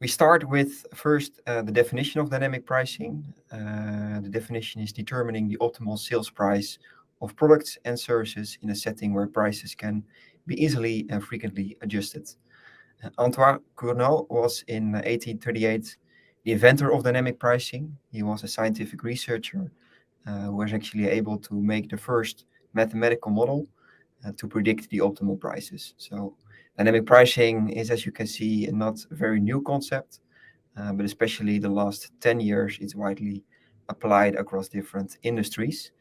We start with first the definition of dynamic pricing. The definition is determining the optimal sales price of products and services in a setting where prices can be easily and frequently adjusted. Antoine Cournot was in 1838 the inventor of dynamic pricing. He was a scientific researcher who was actually able to make the first mathematical model to predict the optimal prices. So dynamic pricing is, as you can see, not a very new concept, but especially the last 10 years, it's widely applied across different industries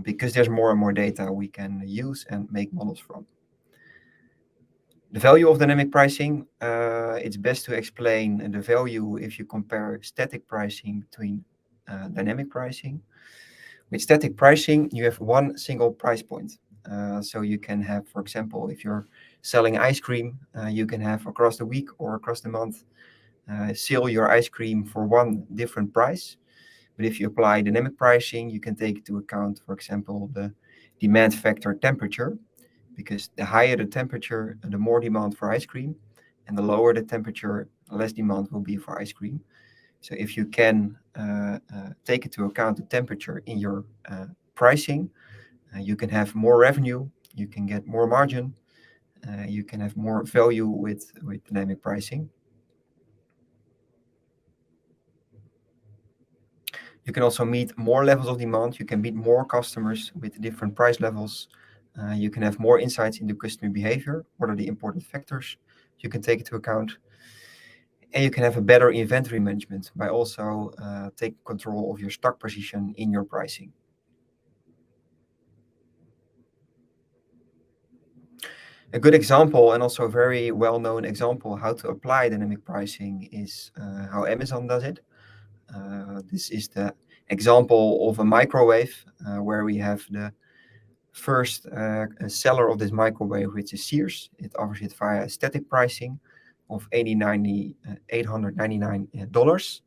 because there's more and more data we can use and make models from. The value of dynamic pricing, it's best to explain the value if you compare static pricing between dynamic pricing. With static pricing, you have one single price point. So you can have, for example, if you're selling ice cream, you can have across the week or across the month, sell your ice cream for one different price. But if you apply dynamic pricing, you can take into account, for example, the demand factor temperature, because the higher the temperature, the more demand for ice cream, and the lower the temperature, less demand will be for ice cream. So if you can take into account the temperature in your pricing, you can have more revenue, you can get more margin, you can have more value with dynamic pricing. You can also meet more levels of demand. You can meet more customers with different price levels. You can have more insights into customer behavior. What are the important factors you can take into account? And you can have a better inventory management by also taking control of your stock position in your pricing. A good example, and also a very well-known example, how to apply dynamic pricing is how Amazon does it. This is the example of a microwave where we have the first seller of this microwave, which is Sears. It offers it via static pricing of $899.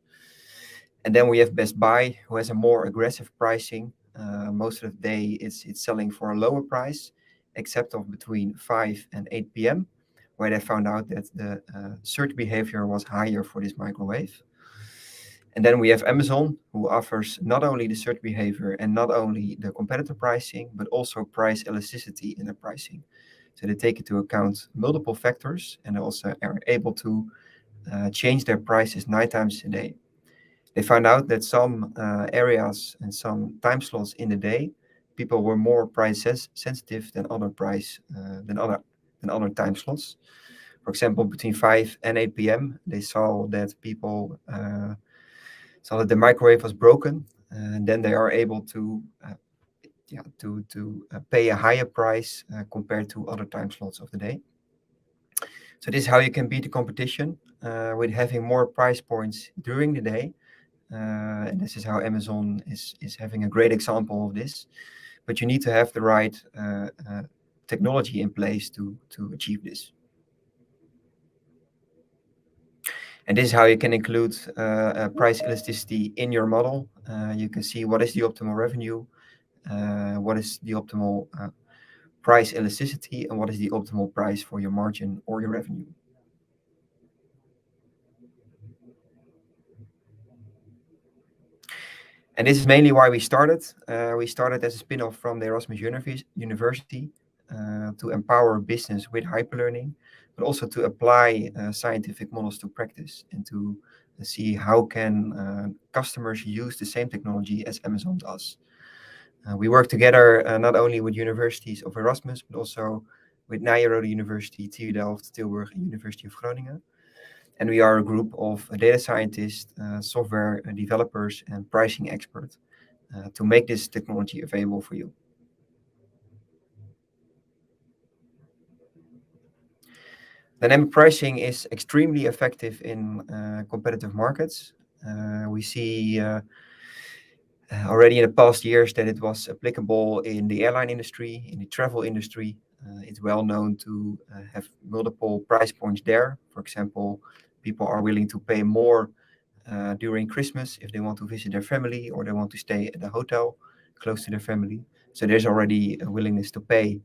And then we have Best Buy, who has a more aggressive pricing. Most of the day, it's selling for a lower price, except of between 5 and 8 p.m., where they found out that the search behavior was higher for this microwave. And then we have Amazon, who offers not only the search behavior and not only the competitor pricing, but also price elasticity in the pricing. So they take into account multiple factors and also are able to change their prices 9 times a day. They found out that some areas and some time slots in the day, people were more price sensitive than other time slots. For example, between 5 and 8 p.m., they saw that people saw that the microwave was broken, and then they are able to pay a higher price compared to other time slots of the day. So this is how you can beat the competition with having more price points during the day. And this is how Amazon is having a great example of this. But you need to have the right technology in place to achieve this. And this is how you can include price elasticity in your model. You can see what is the optimal revenue, what is the optimal price elasticity, and what is the optimal price for your margin or your revenue. And this is mainly why we started. We started as a spin-off from the Erasmus University to empower business with hyperlearning, but also to apply scientific models to practice and to see how can customers use the same technology as Amazon does. We work together not only with universities of Erasmus, but also with Nyenrode University, TU Delft, Tilburg, and University of Groningen. And we are a group of data scientists, software developers, and pricing experts to make this technology available for you. Dynamic pricing is extremely effective in competitive markets. We see already in the past years that it was applicable in the airline industry, in the travel industry. It's well known to have multiple price points there. For example, people are willing to pay more during Christmas if they want to visit their family or they want to stay at a hotel close to their family. So there's already a willingness to pay,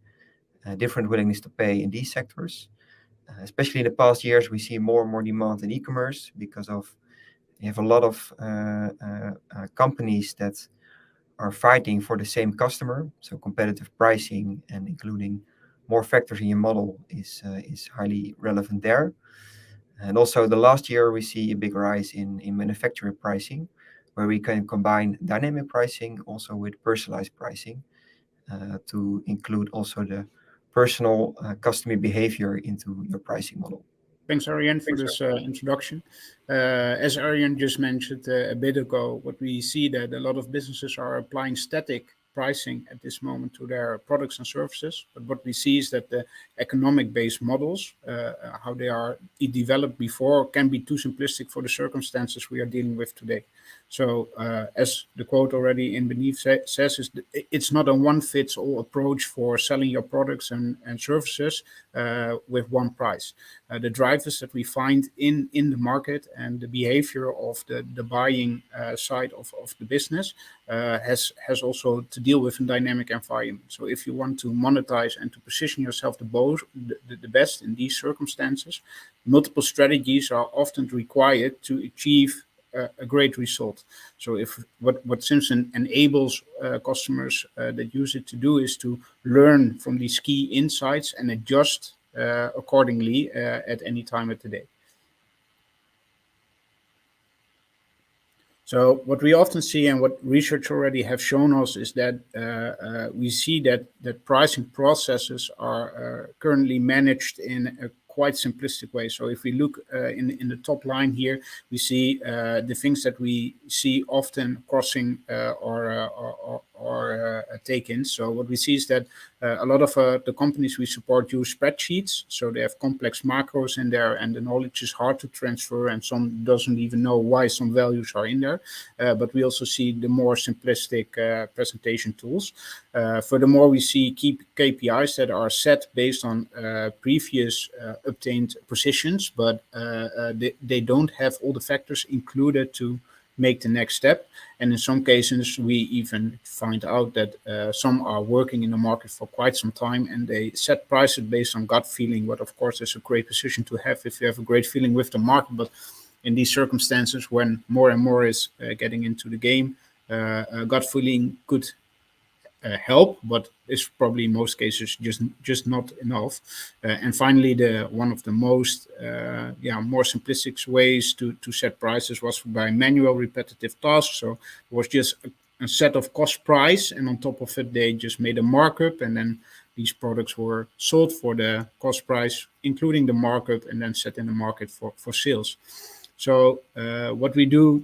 different willingness to pay in these sectors. Especially in the past years, we see more and more demand in e-commerce because of you have a lot of companies that are fighting for the same customer. So competitive pricing and including more factors in your model is highly relevant there. And also the last year we see a big rise in manufacturer pricing, where we can combine dynamic pricing also with personalized pricing to include also the personal customer behavior into your pricing model. Thanks, Arjen, for this introduction. As Arjen just mentioned a bit ago, what we see that a lot of businesses are applying static pricing at this moment to their products and services. But what we see is that the economic-based models, how they are developed before, can be too simplistic for the circumstances we are dealing with today. So, as the quote already in beneath says, it's not a one-fits-all approach for selling your products and services with one price. The drivers that we find in the market and the behavior of the buying side of the business has also to deal with a dynamic environment. So if you want to monetize and to position yourself the best in these circumstances, multiple strategies are often required to achieve a great result. So if what Simpson enables customers that use it to do is to learn from these key insights and adjust accordingly at any time of the day. So what we often see and what research already have shown us is that we see that pricing processes are currently managed in a quite simplistic way. So if we look in the top line here, we see the things that we see often crossing or taken. So what we see is that a lot of the companies we support use spreadsheets. So they have complex macros in there, and the knowledge is hard to transfer, and some doesn't even know why some values are in there. But we also see the more simplistic presentation tools. Furthermore, we see key KPIs that are set based on previous obtained positions, but they don't have all the factors included to make the next step. And in some cases, we even find out that some are working in the market for quite some time and they set prices based on gut feeling, what of course is a great position to have if you have a great feeling with the market. But in these circumstances, when more and more is getting into the game, gut feeling could help, but it's probably in most cases just not enough. And finally, one of the most more simplistic ways to set prices was by manual repetitive tasks. So it was just a set of cost price, and on top of it, they just made a markup, and then these products were sold for the cost price, including the markup, and then set in the market for sales. So what we do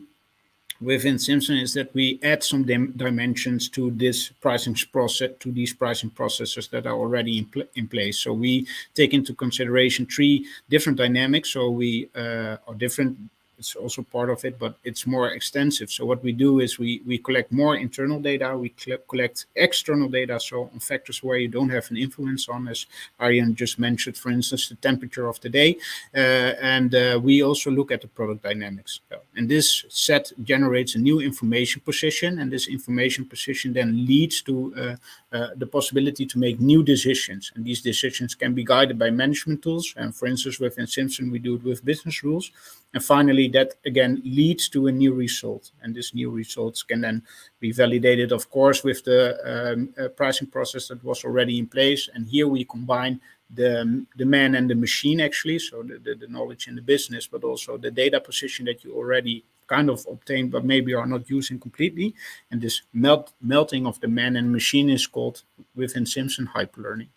within Simpson is that we add some dimensions to this pricing process, to these pricing processes that are already in place. So we take into consideration 3 different dynamics. So we are different. It's also part of it, but it's more extensive. So what we do is we collect more internal data. We collect external data, so on factors where you don't have an influence on, as Arjen just mentioned, for instance, the temperature of the day. And we also look at the product dynamics. And this set generates a new information position, and this information position then leads to the possibility to make new decisions. And these decisions can be guided by management tools. And for instance, within Simpson, we do it with business rules. And finally, that again leads to a new result. And this new results can then be validated, of course, with the pricing process that was already in place. And here we combine the man and the machine, actually. So the knowledge in the business, but also the data position that you already kind of obtained, but maybe are not using completely. And this melting of the man and machine is called within Simpson hyperlearning.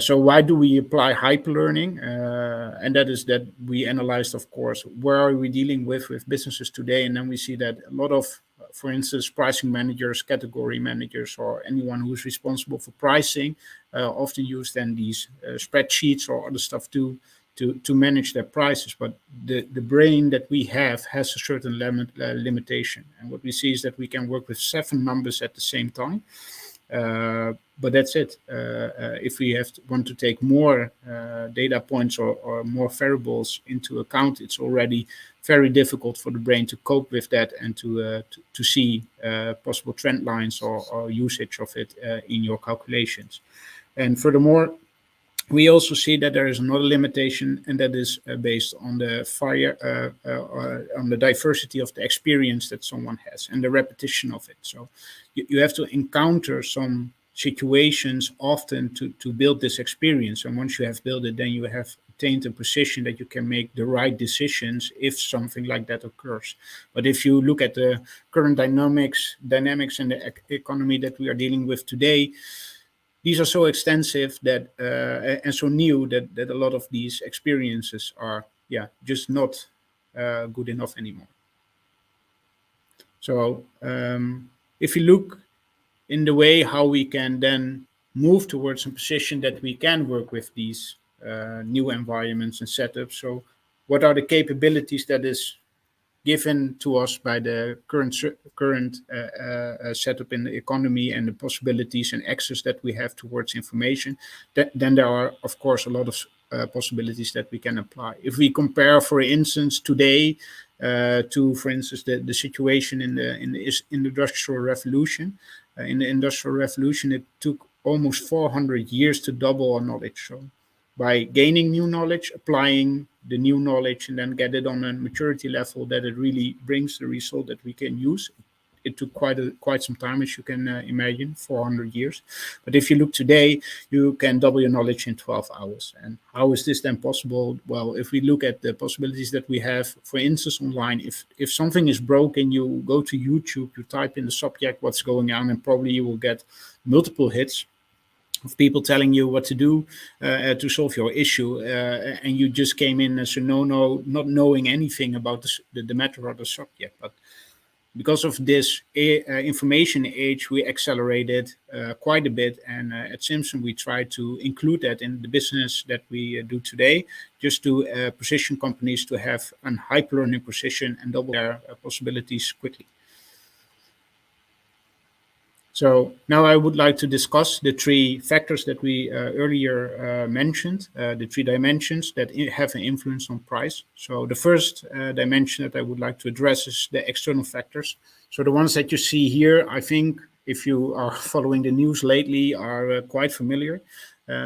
So why do we apply hyperlearning? And that is that we analyzed, of course, where are we dealing with businesses today, and then we see that a lot of, for instance, pricing managers, category managers, or anyone who's responsible for pricing often use then these spreadsheets or other stuff to manage their prices. But the brain that we have has a certain limitation. And what we see is that we can work with 7 numbers at the same time. but that's it. If we want to take more data points or more variables into account, it's already very difficult for the brain to cope with that and to see possible trend lines or usage of it in your calculations. And furthermore, we also see that there is another limitation, and that is based on on the diversity of the experience that someone has and the repetition of it. So you have to encounter some situations often to build this experience. And once you have built it, then you have attained a position that you can make the right decisions if something like that occurs. But if you look at the current dynamics in the economy that we are dealing with today, these are so extensive that and so new that a lot of these experiences are just not good enough anymore. So if you look in the way how we can then move towards a position that we can work with these new environments and setups, so what are the capabilities that is given to us by the current setup in the economy and the possibilities and access that we have towards information, then there are, of course, a lot of possibilities that we can apply. If we compare, for instance, today to, for instance, the situation in the Industrial Revolution. In the Industrial Revolution, it took almost 400 years to double our knowledge. So by gaining new knowledge, applying the new knowledge, and then get it on a maturity level that it really brings the result that we can use. It took quite some time, as you can imagine, 400 years. But if you look today, you can double your knowledge in 12 hours. And how is this then possible? Well, if we look at the possibilities that we have, for instance, online, if something is broken, you go to YouTube, you type in the subject what's going on, and probably you will get multiple hits of people telling you what to do to solve your issue, and you just came in as a not knowing anything about the matter or the subject. But because of this information age, we accelerated quite a bit, and at Simpson we try to include that in the business that we do today, just to position companies to have a hyper learning position and double their possibilities quickly. So now I would like to discuss the three factors that we earlier mentioned, the three dimensions that have an influence on price. So the first dimension that I would like to address is the external factors. So the ones that you see here, I think if you are following the news lately, are quite familiar.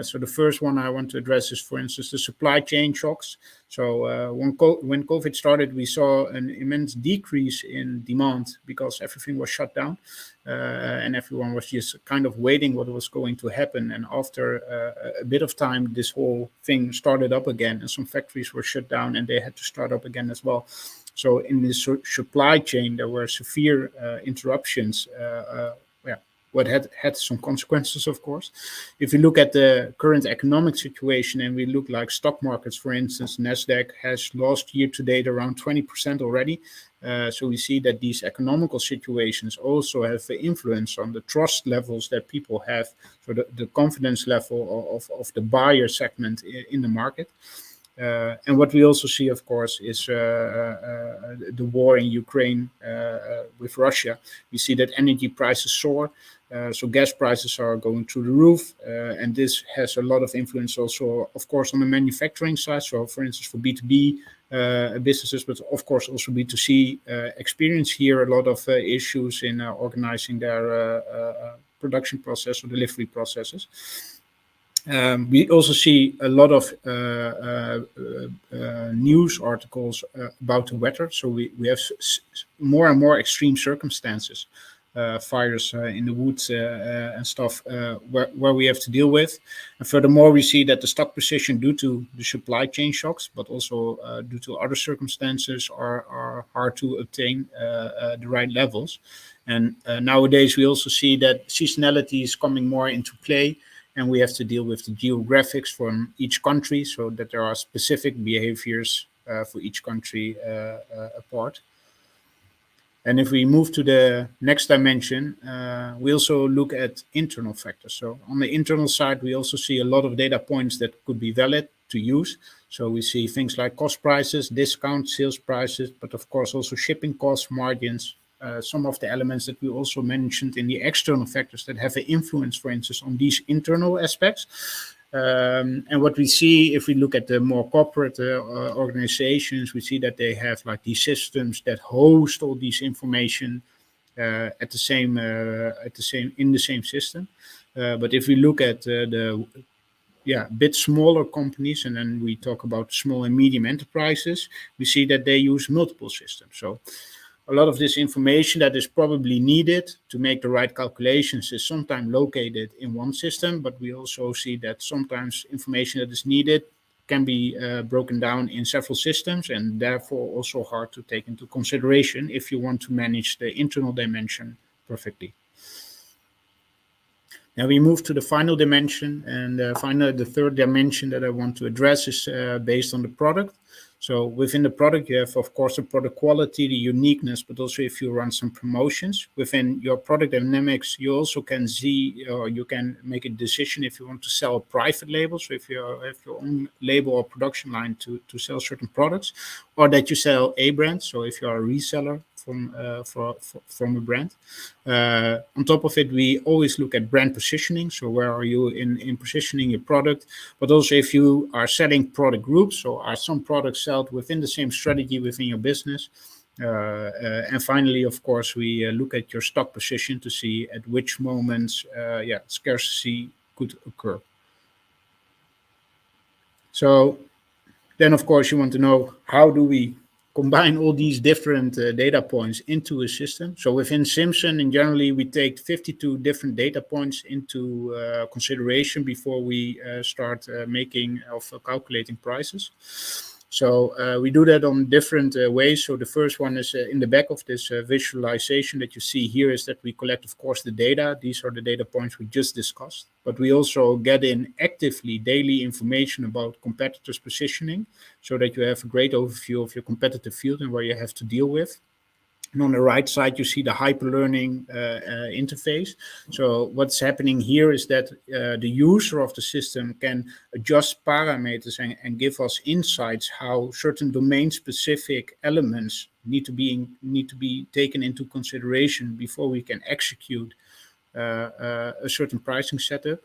So the first one I want to address is, for instance, the supply chain shocks. So when COVID started, we saw an immense decrease in demand because everything was shut down, and everyone was just kind of waiting what was going to happen. And after a bit of time, this whole thing started up again, and some factories were shut down, and they had to start up again as well. So in this supply chain, there were severe interruptions. What had some consequences, of course. If you look at the current economic situation and we look like stock markets, for instance, Nasdaq has lost year to date around 20% already. So we see that these economical situations also have an influence on the trust levels that people have, so the confidence level of the buyer segment in the market. And what we also see, of course, is the war in Ukraine with Russia. We see that energy prices soar. So gas prices are going through the roof. And this has a lot of influence also, of course, on the manufacturing side. So, for instance, for B2B businesses, but of course also B2C, experience here a lot of issues in organizing their production process or delivery processes. We also see a lot of news articles about the weather. So we have more and more extreme circumstances, fires in the woods and stuff, where we have to deal with. And furthermore, we see that the stock position, due to the supply chain shocks, but also due to other circumstances, are hard to obtain the right levels. And nowadays, we also see that seasonality is coming more into play. And we have to deal with the geographics from each country, so that there are specific behaviors for each country apart. And if we move to the next dimension, we also look at internal factors. So on the internal side, we also see a lot of data points that could be valid to use. So we see things like cost prices, discount, sales prices, but of course also shipping costs, margins, some of the elements that we also mentioned in the external factors that have an influence, for instance, on these internal aspects. And what we see, if we look at the more corporate organizations, we see that they have like these systems that host all these information at the same in the same system. But if we look at the bit smaller companies, and then we talk about small and medium enterprises, we see that they use multiple systems. So a lot of this information that is probably needed to make the right calculations is sometimes located in one system, but we also see that sometimes information that is needed can be broken down in several systems, and therefore also hard to take into consideration if you want to manage the internal dimension perfectly. Now we move to the final dimension, and the third dimension that I want to address is based on the product. So within the product, you have, of course, the product quality, the uniqueness, but also if you run some promotions within your product dynamics, you also can see, or you can make a decision if you want to sell a private label. So if you have your own label or production line to sell certain products, or that you sell a brand. So if you are a reseller from a brand. On top of it, we always look at brand positioning. So where are you in positioning your product? But also if you are selling product groups, so are some products sold within the same strategy within your business? And finally, of course, we look at your stock position to see at which moments scarcity could occur. So then, of course, you want to know, how do we combine all these different data points into a system? So within Simpson, and generally, we take 52 different data points into consideration before we start calculating prices. So we do that on different ways. So the first one is in the back of this visualization that you see here is that we collect, of course, the data. These are the data points we just discussed. But we also get in actively daily information about competitors' positioning so that you have a great overview of your competitive field and where you have to deal with. And on the right side, you see the hyperlearning interface. So what's happening here is that the user of the system can adjust parameters and give us insights how certain domain-specific elements need to be taken into consideration before we can execute a certain pricing setup.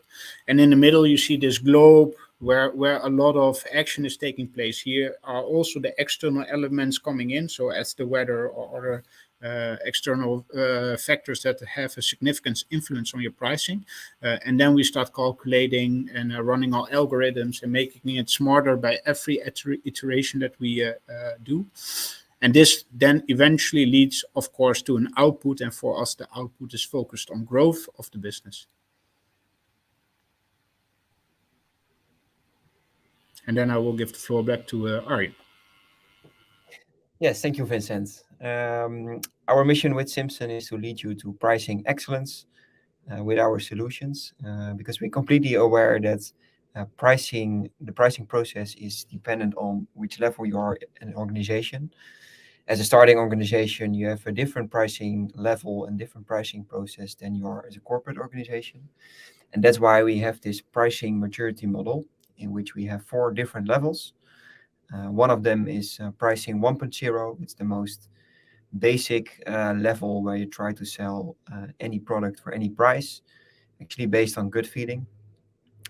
And in the middle, you see this globe where a lot of action is taking place. Here are also the external elements coming in, so as the weather or other external factors that have a significant influence on your pricing. And then we start calculating and running our algorithms and making it smarter by every iteration that we do. And this then eventually leads, of course, to an output. And for us, the output is focused on growth of the business. And then I will give the floor back to Arjen. Yes, thank you, Vincent. Our mission with Simpson is to lead you to pricing excellence with our solutions, because we're completely aware that the pricing process is dependent on which level you are in an organization. As a starting organization, you have a different pricing level and different pricing process than you are as a corporate organization. And that's why we have this pricing maturity model in which we have 4 different levels. One of them is pricing 1.0. It's the most basic level where you try to sell any product for any price, actually based on gut feeling.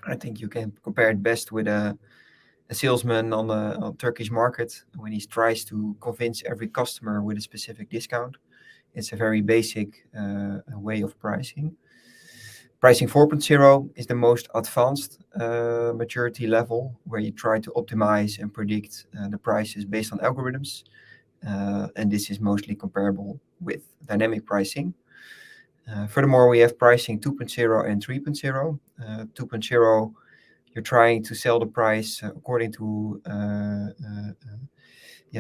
I think you can compare it best with a salesman on the Turkish market when he tries to convince every customer with a specific discount. It's a very basic way of pricing. Pricing 4.0 is the most advanced maturity level where you try to optimize and predict the prices based on algorithms. And this is mostly comparable with dynamic pricing. Furthermore, we have pricing 2.0 and 3.0. 2.0, you're trying to sell the price according to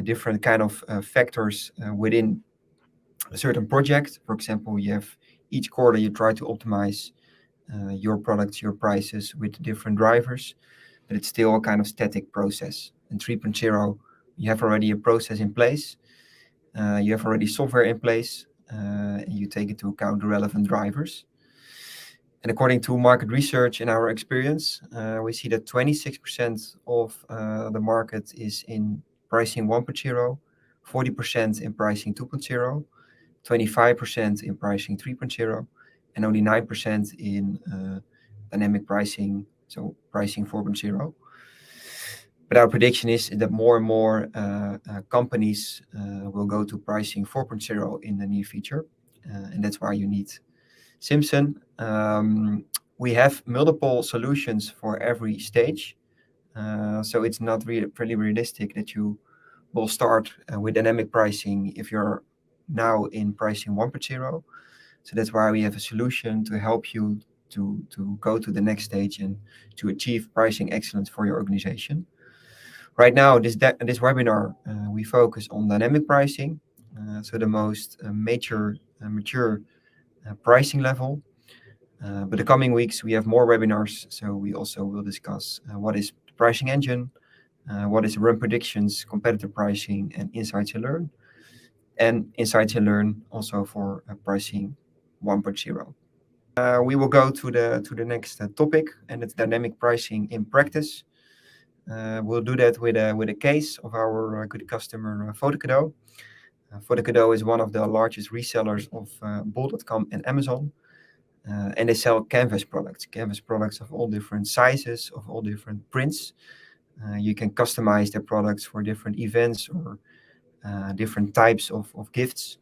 different kind of factors within a certain project. For example, you have each quarter you try to optimize your products, your prices with different drivers, but it's still a kind of static process. In 3.0, you have already a process in place. You have already software in place, and you take into account the relevant drivers. And according to market research and our experience, we see that 26% of the market is in pricing 1.0, 40% in pricing 2.0, 25% in pricing 3.0, and only 9% in dynamic pricing, so pricing 4.0. But our prediction is that more and more companies will go to pricing 4.0 in the near future, and that's why you need Simpson. We have multiple solutions for every stage, so it's not really realistic that you will start with dynamic pricing if you're now in pricing 1.0. So that's why we have a solution to help you to go to the next stage and to achieve pricing excellence for your organization. Right now, this webinar, we focus on dynamic pricing, so the most mature pricing level. But the coming weeks, we have more webinars, so we also will discuss what is the pricing engine, what is run predictions, competitive pricing, and insights and learn. And insights and learn also for pricing 1.0. We will go to the next topic, and it's dynamic pricing in practice. We'll do that with a case of our good customer, Fotocado. Fotocado is one of the largest resellers of bol.com and Amazon. And they sell canvas products of all different sizes, of all different prints. You can customize their products for different events or different types of gifts.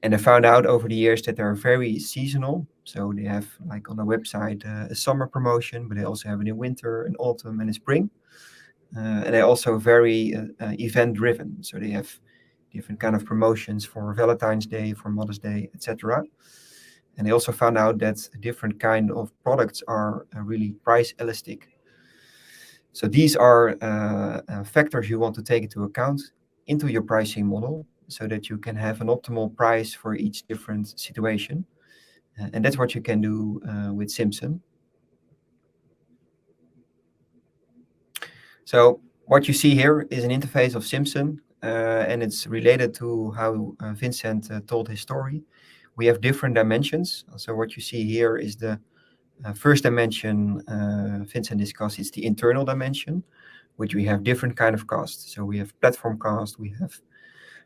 And I found out over the years that they're very seasonal. So they have, like on their website, a summer promotion, but they also have it in winter, in autumn, and in spring. And they're also very event driven. So they have different kind of promotions for Valentine's Day, for Mother's Day, etc. And they also found out that different kind of products are really price elastic. So these are factors you want to take into account into your pricing model so that you can have an optimal price for each different situation. And that's what you can do with Simpson. So what you see here is an interface of Simpson, and it's related to how Vincent told his story. We have different dimensions. So what you see here is the first dimension Vincent discussed. It's the internal dimension, which we have different kind of costs. So we have platform cost, we have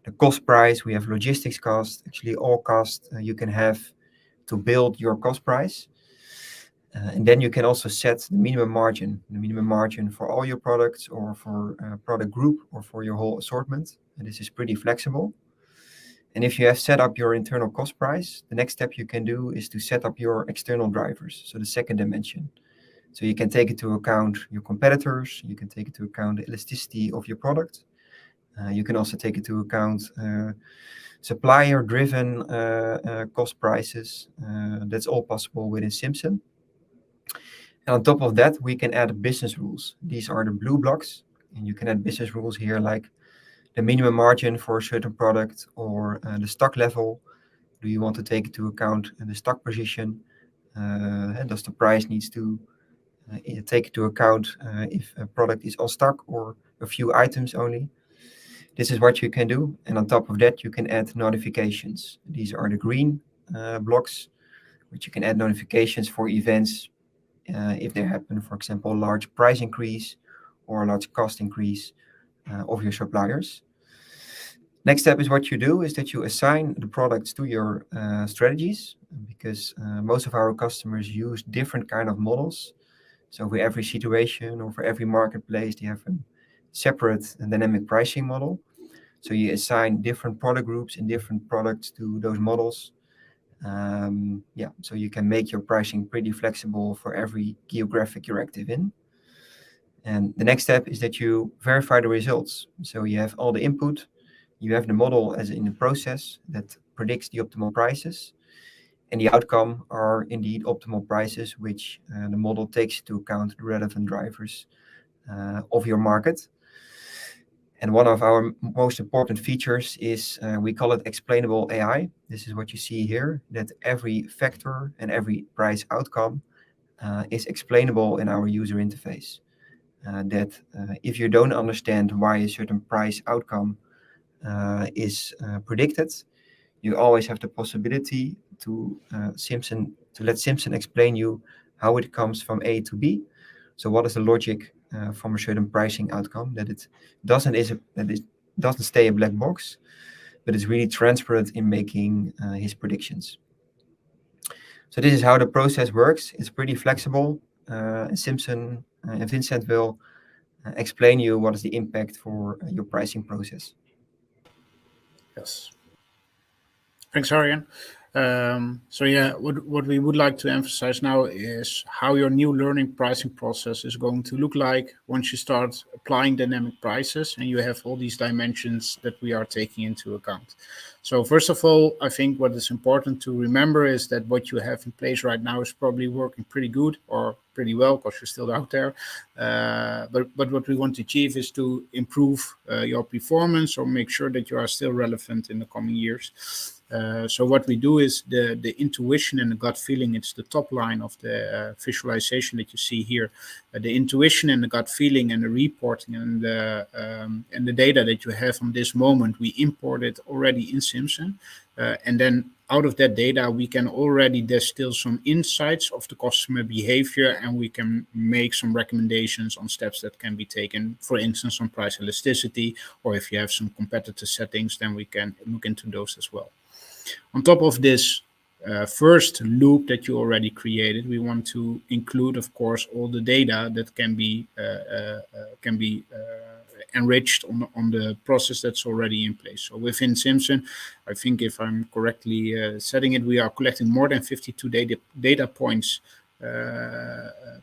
the cost price, we have logistics cost, actually all costs you can have to build your cost price. And then you can also set the minimum margin for all your products or for a product group or for your whole assortment. And this is pretty flexible. And if you have set up your internal cost price, the next step you can do is to set up your external drivers, so the second dimension. So you can take into account your competitors, you can take into account the elasticity of your product. You can also take into account supplier-driven cost prices. That's all possible within Simpson. And on top of that, we can add business rules. These are the blue blocks, and you can add business rules here like the minimum margin for a certain product or the stock level. Do you want to take into account the stock position? And does the price needs to take into account if a product is on stock or a few items only? This is what you can do. And on top of that, you can add notifications. These are the green blocks, which you can add notifications for events if there happen, for example, a large price increase or a large cost increase of your suppliers. Next step is what you do is that you assign the products to your strategies, because most of our customers use different kind of models. So for every situation or for every marketplace, they have a separate and dynamic pricing model. So you assign different product groups and different products to those models. So you can make your pricing pretty flexible for every geographic you're active in. And the next step is that you verify the results. So you have all the input, you have the model as in the process that predicts the optimal prices, and the outcome are indeed optimal prices, which the model takes into account the relevant drivers of your market. And one of our most important features is we call it explainable AI. This is what you see here, that every factor and every price outcome is explainable in our user interface. That if you don't understand why a certain price outcome is predicted, you always have the possibility to let Simpson explain you how it comes from A to B. So what is the logic from a certain pricing outcome, that it doesn't stay a black box, but is really transparent in making his predictions. So this is how the process works. It's pretty flexible. And Simpson and Vincent will explain you what is the impact for your pricing process. Yes. Thanks, Arjen. So yeah, what we would like to emphasize now is how your new learning pricing process is going to look like once you start applying dynamic prices and you have all these dimensions that we are taking into account. So first of all, I think what is important to remember is that what you have in place right now is probably working pretty good or pretty well because you're still out there. But what we want to achieve is to improve your performance or make sure that you are still relevant in the coming years. So what we do is the intuition and the gut feeling. It's the top line of the visualization that you see here. The intuition and the gut feeling and the reporting and the data that you have from this moment, we import it already in Simpson, and then out of that data we can already distill some insights of the customer behavior, and we can make some recommendations on steps that can be taken. For instance, on price elasticity, or if you have some competitor settings, then we can look into those as well. On top of this first loop that you already created, we want to include, of course, all the data that can be enriched on the process that's already in place. So within Simpson, I think if I'm correctly setting it, we are collecting more than 52 data points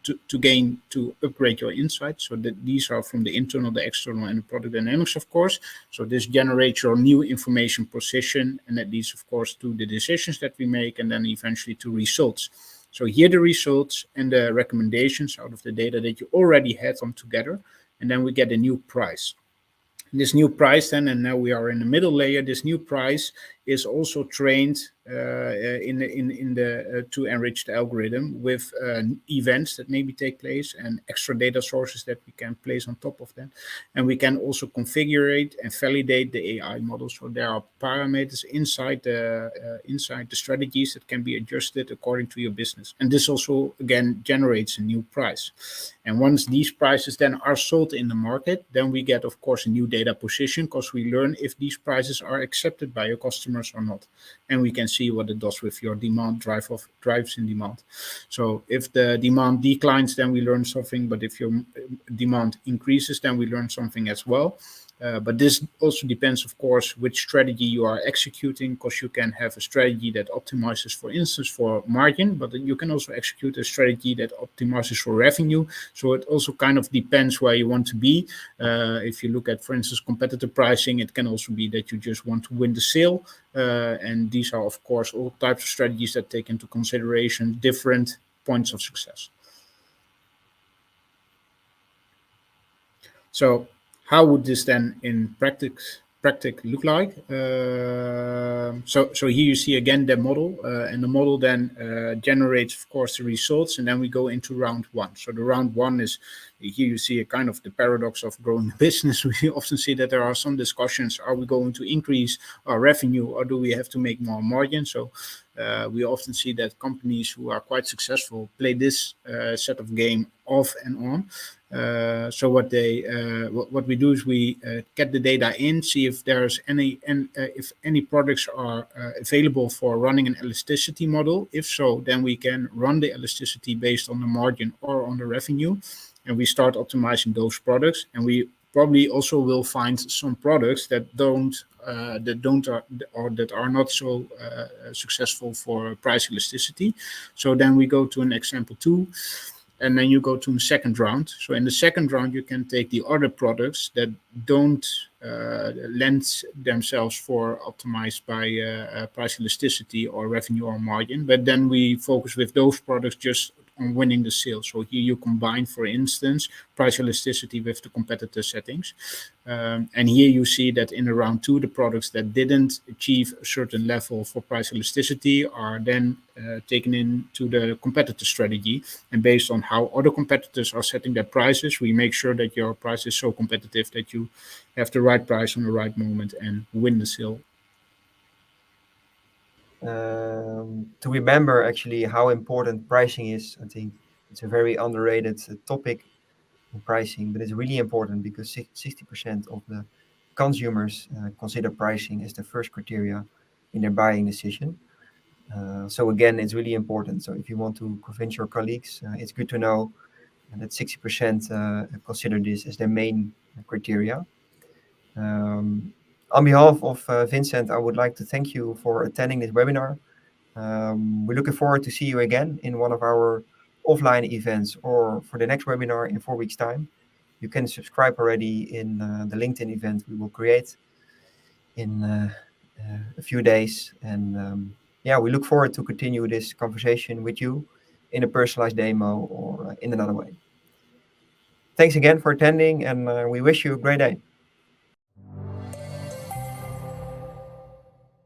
to upgrade your insights. So that these are from the internal, the external, and the product dynamics, of course. So this generates your new information position, and that leads, of course, to the decisions that we make, and then eventually to results. So here the results and the recommendations out of the data that you already had come together, and then we get a new price. This new price then, and now we are in the middle layer, this new price is also trained to enrich the algorithm with events that maybe take place and extra data sources that we can place on top of that. And we can also configure and validate the AI model. So there are parameters inside the strategies that can be adjusted according to your business. And this also, again, generates a new price. And once these prices then are sold in the market, then we get, of course, a new data position, because we learn if these prices are accepted by your customers or not. And we can see what it does with your demand drives in demand. So if the demand declines, then we learn something. But if your demand increases, then we learn something as well. But this also depends, of course, which strategy you are executing, because you can have a strategy that optimizes, for instance, for margin, but you can also execute a strategy that optimizes for revenue. So it also kind of depends where you want to be. If you look at, for instance, competitor pricing, it can also be that you just want to win the sale. And these are, of course, all types of strategies that take into consideration different points of success. So how would this then in practice look like? So here you see again the model, and the model then generates, of course, the results, and then we go into round one. So the round one is, here you see a kind of the paradox of growing a business. We often see that there are some discussions: are we going to increase our revenue, or do we have to make more margin? So we often see that companies who are quite successful play this set of game off and on. So what we do is we get the data in, see if there's if any products are available for running an elasticity model. If so, then we can run the elasticity based on the margin or on the revenue, and we start optimizing those products. And we probably also will find some products that are not so successful for price elasticity. So then we go to an example 2. And then you go to a second round. So in the second round, you can take the other products that don't lend themselves for optimized by price elasticity or revenue or margin. But then we focus with those products just on winning the sale. So here you combine, for instance, price elasticity with the competitor settings. And here you see that in round 2, the products that didn't achieve a certain level for price elasticity are then taken into the competitor strategy. And based on how other competitors are setting their prices, we make sure that your price is so competitive that you have the right price on the right moment and win the sale. To remember actually how important pricing is, I think it's a very underrated topic in pricing, but it's really important because 60% of the consumers consider pricing as the first criteria in their buying decision. So again, it's really important. So if you want to convince your colleagues, it's good to know that 60% consider this as their main criteria. On behalf of Vincent, I would like to thank you for attending this webinar. We're looking forward to see you again in one of our offline events or for the next webinar in 4 weeks' time. You can subscribe already in the LinkedIn event we will create in a few days. And yeah, we look forward to continue this conversation with you in a personalized demo or in another way. Thanks again for attending, and we wish you a great day.